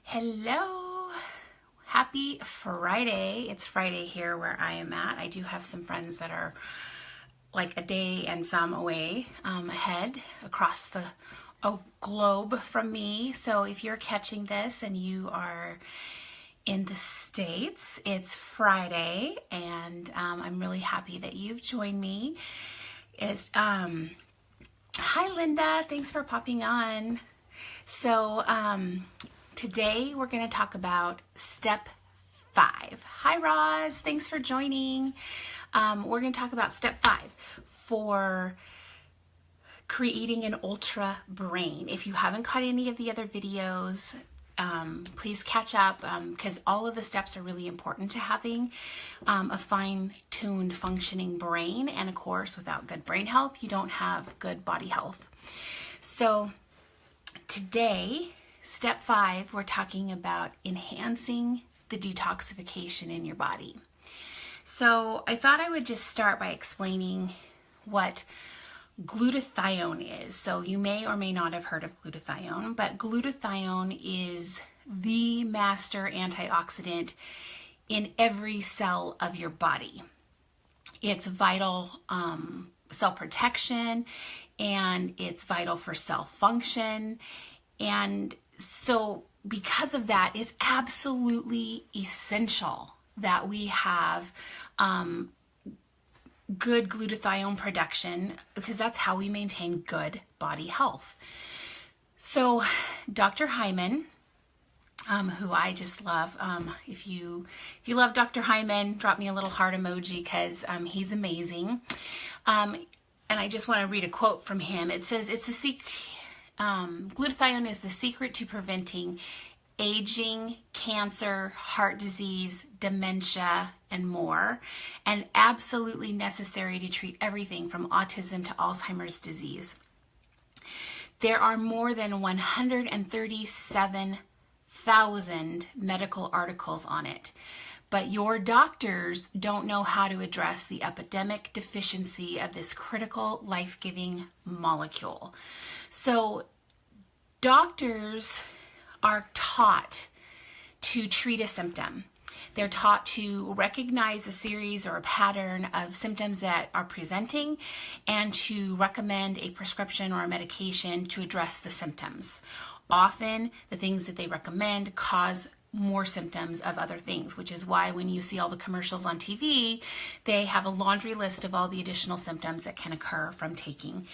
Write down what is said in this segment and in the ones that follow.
Hello, happy Friday. It's Friday here where I am at. I do have some friends that are like a day and some away ahead across the globe from me. So if you're catching this and you are in the States, it's Friday, and I'm really happy that you've joined me. Hi Linda, thanks for popping on. So today we're going to talk about step 5. Hi Roz, thanks for joining. We're going to talk about step 5 for creating an ultra brain. If you haven't caught any of the other videos, please catch up because all of the steps are really important to having a fine-tuned functioning brain. And of course, without good brain health, you don't have good body health. So today, step 5, we're talking about enhancing the detoxification in your body. So I thought I would just start by explaining what glutathione is. So you may or may not have heard of glutathione, but glutathione is the master antioxidant in every cell of your body. It's vital cell protection, and it's vital for cell function. And so because of that, it's absolutely essential that we have good glutathione production, because that's how we maintain good body health. So Dr. Hyman, who I just love, if you love Dr. Hyman, drop me a little heart emoji because he's amazing. And I just want to read a quote from him. It says, glutathione is the secret to preventing aging, cancer, heart disease, dementia, and more, and absolutely necessary to treat everything from autism to Alzheimer's disease. There are more than 137,000 medical articles on it, but your doctors don't know how to address the epidemic deficiency of this critical life-giving molecule. So doctors are taught to treat a symptom. They're taught to recognize a series or a pattern of symptoms that are presenting and to recommend a prescription or a medication to address the symptoms. Often, the things that they recommend cause more symptoms of other things, which is why when you see all the commercials on TV, they have a laundry list of all the additional symptoms that can occur from taking,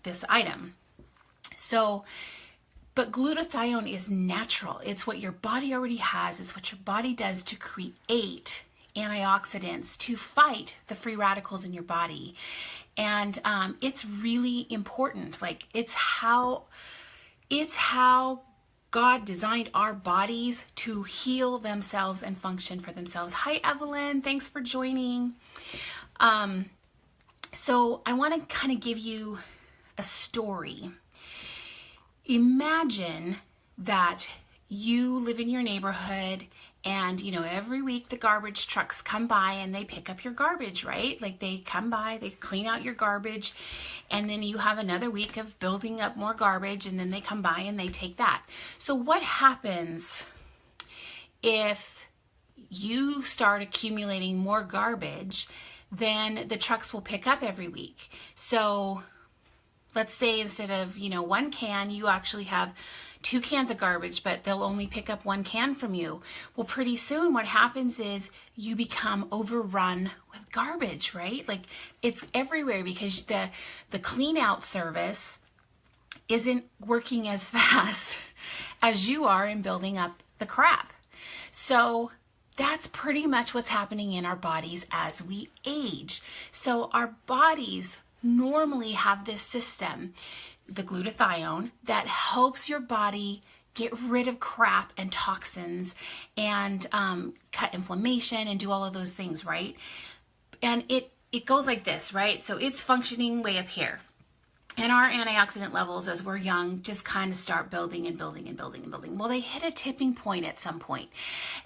this item. But glutathione is natural. It's what your body already has. It's what your body does to create antioxidants to fight the free radicals in your body. And it's really important. Like it's how God designed our bodies to heal themselves and function for themselves. Hi, Evelyn. Thanks for joining. So I want to kind of give you a story. Imagine that you live in your neighborhood and, every week the garbage trucks come by and they pick up your garbage, right? Like they come by, they clean out your garbage, and then you have another week of building up more garbage, and then they come by and they take that. So what happens if you start accumulating more garbage than the trucks will pick up every week? So let's say instead of, 1 can, you actually have 2 cans of garbage, but they'll only pick up 1 can from you. Well, pretty soon what happens is you become overrun with garbage, right? Like it's everywhere because the clean out service isn't working as fast as you are in building up the crap. So that's pretty much what's happening in our bodies as we age. So our bodies normally have this system, the glutathione, that helps your body get rid of crap and toxins and cut inflammation and do all of those things, right? And it goes like this, right? So it's functioning way up here. And our antioxidant levels as we're young just kind of start building and building and building and building. Well, they hit a tipping point at some point.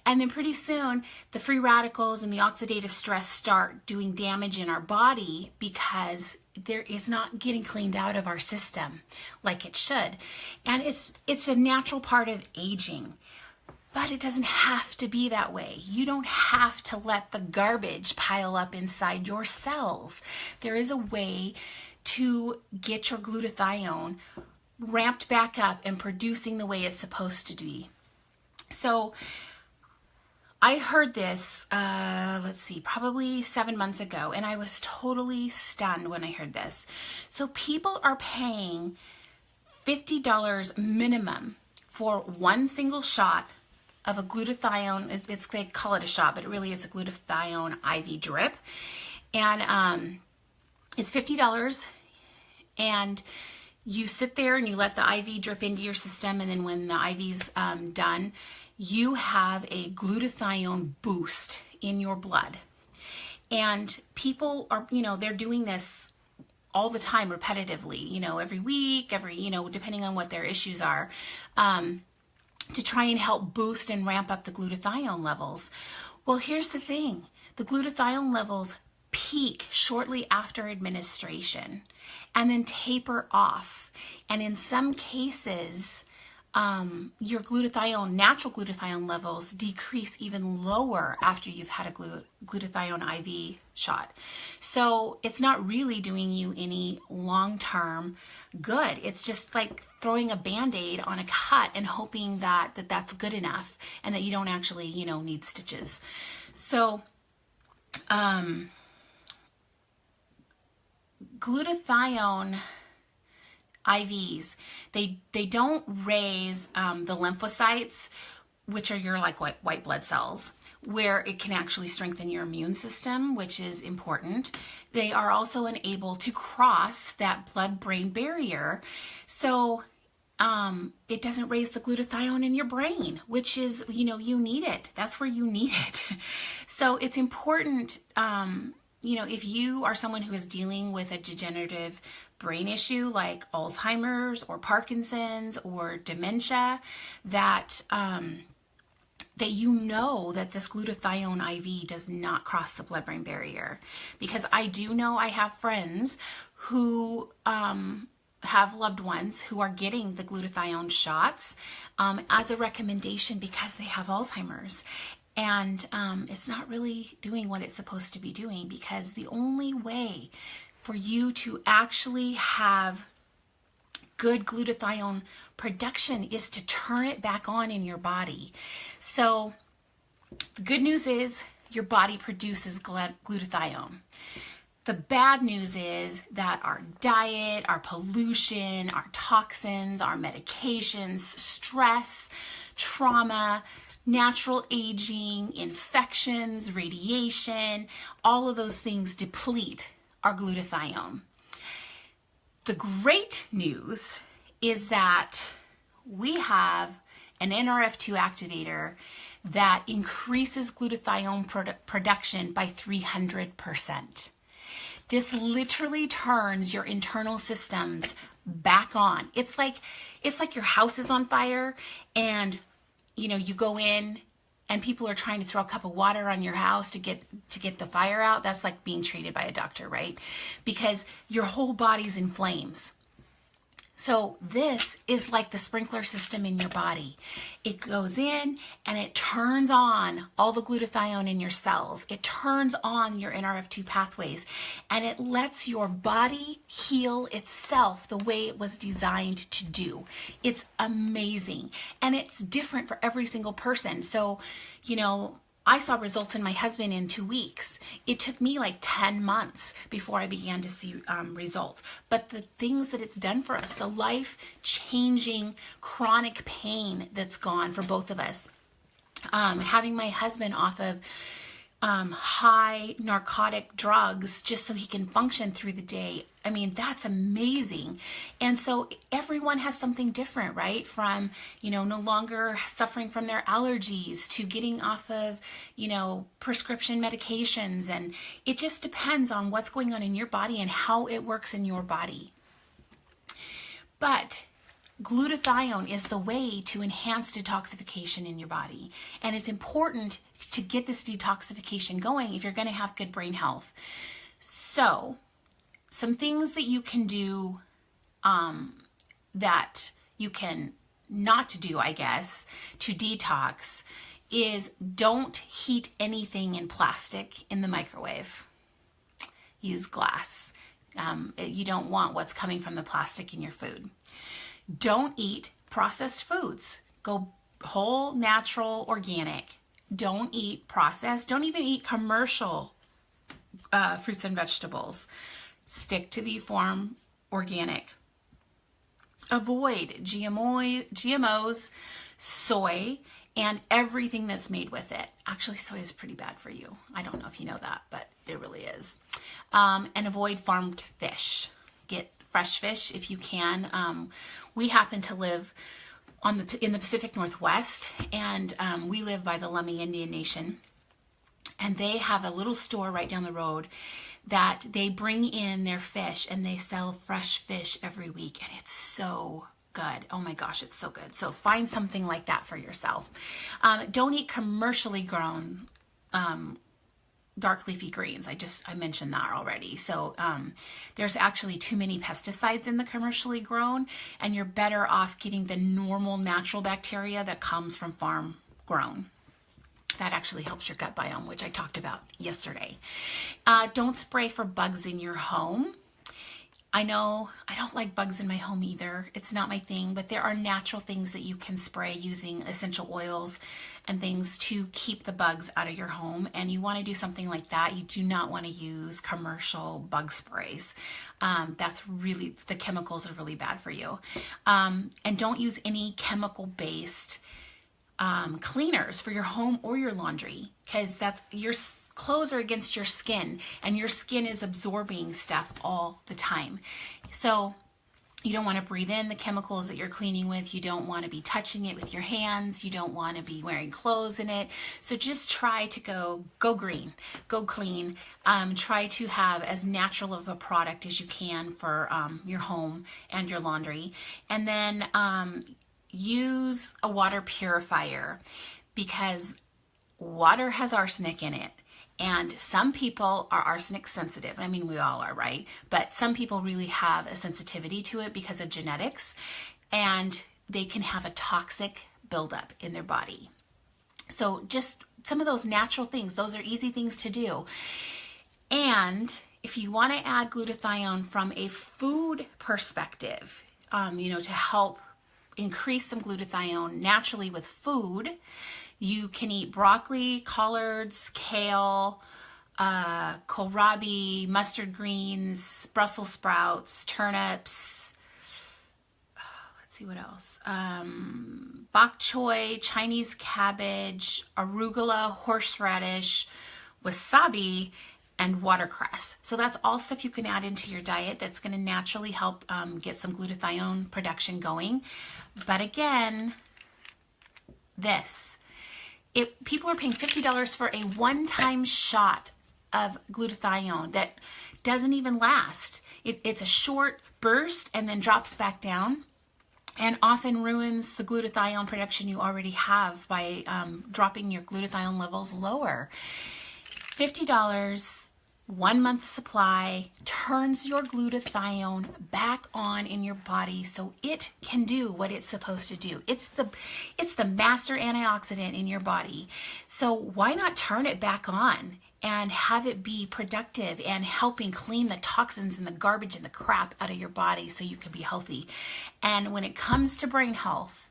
And then pretty soon, the free radicals and the oxidative stress start doing damage in our body because there is not getting cleaned out of our system like it should. And it's a natural part of aging. But it doesn't have to be that way. You don't have to let the garbage pile up inside your cells. There is a way to get your glutathione ramped back up and producing the way it's supposed to be. So I heard this, probably 7 months ago, and I was totally stunned when I heard this. So people are paying $50 minimum for one single shot of a glutathione. They call it a shot, but it really is a glutathione IV drip. And it's $50, and you sit there and you let the IV drip into your system, and then when the IV's done, you have a glutathione boost in your blood. And people are, they're doing this all the time repetitively, every week, depending on what their issues are, to try and help boost and ramp up the glutathione levels. Well, here's the thing. The glutathione levels peak shortly after administration and then taper off. And in some cases, your natural glutathione levels decrease even lower after you've had a glutathione IV shot. So it's not really doing you any long-term good. It's just like throwing a Band-Aid on a cut and hoping that that's good enough and that you don't actually, need stitches. So, glutathione IVs, they don't raise the lymphocytes, which are your white blood cells, where it can actually strengthen your immune system, which is important. They are also unable to cross that blood-brain barrier, so it doesn't raise the glutathione in your brain, which is, you need it. That's where you need it. So it's important, if you are someone who is dealing with a degenerative brain issue like Alzheimer's or Parkinson's or dementia, that that this glutathione IV does not cross the blood-brain barrier. Because I do know I have friends who have loved ones who are getting the glutathione shots as a recommendation because they have Alzheimer's. And it's not really doing what it's supposed to be doing, because the only way for you to actually have good glutathione production is to turn it back on in your body. So the good news is your body produces glutathione. The bad news is that our diet, our pollution, our toxins, our medications, stress, trauma, natural aging, infections, radiation, all of those things deplete our glutathione. The great news is that we have an NRF2 activator that increases glutathione production by 300%. This literally turns your internal systems back on. It's like your house is on fire and you go in and people are trying to throw a cup of water on your house to get the fire out. That's like being treated by a doctor, right? Because your whole body's in flames. So this is like the sprinkler system in your body. It goes in and it turns on all the glutathione in your cells. It turns on your NRF2 pathways, and it lets your body heal itself the way it was designed to do. It's amazing, and it's different for every single person. So, I saw results in my husband in 2 weeks. It took me like 10 months before I began to see results. But the things that it's done for us, the life-changing chronic pain that's gone for both of us, having my husband off of high narcotic drugs just so he can function through the day. I mean, that's amazing. And so everyone has something different, right? From, no longer suffering from their allergies to getting off of, prescription medications. And it just depends on what's going on in your body and how it works in your body. But glutathione is the way to enhance detoxification in your body. And it's important to get this detoxification going if you're going to have good brain health. So some things that you can do that you can not do, I guess, to detox is don't heat anything in plastic in the microwave. Use glass. You don't want what's coming from the plastic in your food. Don't eat processed foods. Go whole, natural, organic. Don't eat processed. Don't even eat commercial fruits and vegetables. Stick to the farm organic. Avoid GMOs, soy, and everything that's made with it. Actually, soy is pretty bad for you. I don't know if you know that, but it really is. And avoid farmed fish. Get fresh fish if you can. We happen to live in the Pacific Northwest, and we live by the Lummi Indian Nation. And they have a little store right down the road that they bring in their fish, and they sell fresh fish every week, and it's so good. Oh my gosh, it's so good. So find something like that for yourself. Don't eat commercially grown dark leafy greens. I mentioned that already. So there's actually too many pesticides in the commercially grown, and you're better off getting the normal natural bacteria that comes from farm grown. That actually helps your gut biome, which I talked about yesterday. Don't spray for bugs in your home. I know I don't like bugs in my home either. It's not my thing, but there are natural things that you can spray using essential oils and things to keep the bugs out of your home. And you want to do something like that. You do not want to use commercial bug sprays. The chemicals are really bad for you. And don't use any chemical-based cleaners for your home or your laundry, because your clothes are against your skin, and your skin is absorbing stuff all the time. So you don't want to breathe in the chemicals that you're cleaning with. You don't want to be touching it with your hands. You don't want to be wearing clothes in it. So just try to go green, go clean. Try to have as natural of a product as you can for your home and your laundry. And then use a water purifier, because water has arsenic in it. And some people are arsenic sensitive. I mean, we all are, right? But some people really have a sensitivity to it because of genetics, and they can have a toxic buildup in their body. So just some of those natural things, those are easy things to do. And if you want to add glutathione from a food perspective, to help increase some glutathione naturally with food, you can eat broccoli, collards, kale, kohlrabi, mustard greens, Brussels sprouts, turnips. Let's see what else. Bok choy, Chinese cabbage, arugula, horseradish, wasabi, and watercress. So that's all stuff you can add into your diet that's going to naturally help get some glutathione production going. But again, people are paying $50 for a one-time shot of glutathione that doesn't even last. It's a short burst and then drops back down, and often ruins the glutathione production you already have by dropping your glutathione levels lower. $50, 1 month supply, turns your glutathione back on in your body so it can do what it's supposed to do. It's the master antioxidant in your body. So why not turn it back on and have it be productive and helping clean the toxins and the garbage and the crap out of your body so you can be healthy? And when it comes to brain health,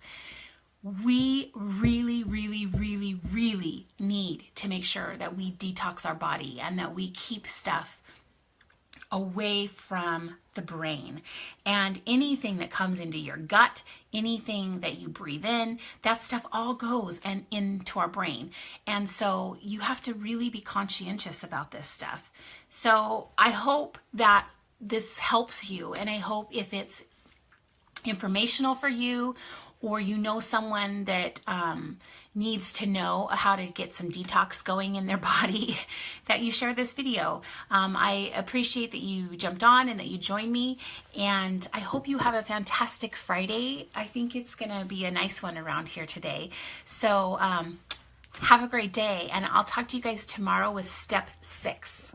we really, really, really, really need to make sure that we detox our body and that we keep stuff away from the brain. And anything that comes into your gut, anything that you breathe in, that stuff all goes into our brain. And so you have to really be conscientious about this stuff. So I hope that this helps you, and I hope if it's informational for you, or you know someone that needs to know how to get some detox going in their body, that you share this video. I appreciate that you jumped on and that you joined me, and I hope you have a fantastic Friday. I think it's gonna be a nice one around here today. So have a great day, and I'll talk to you guys tomorrow with step 6.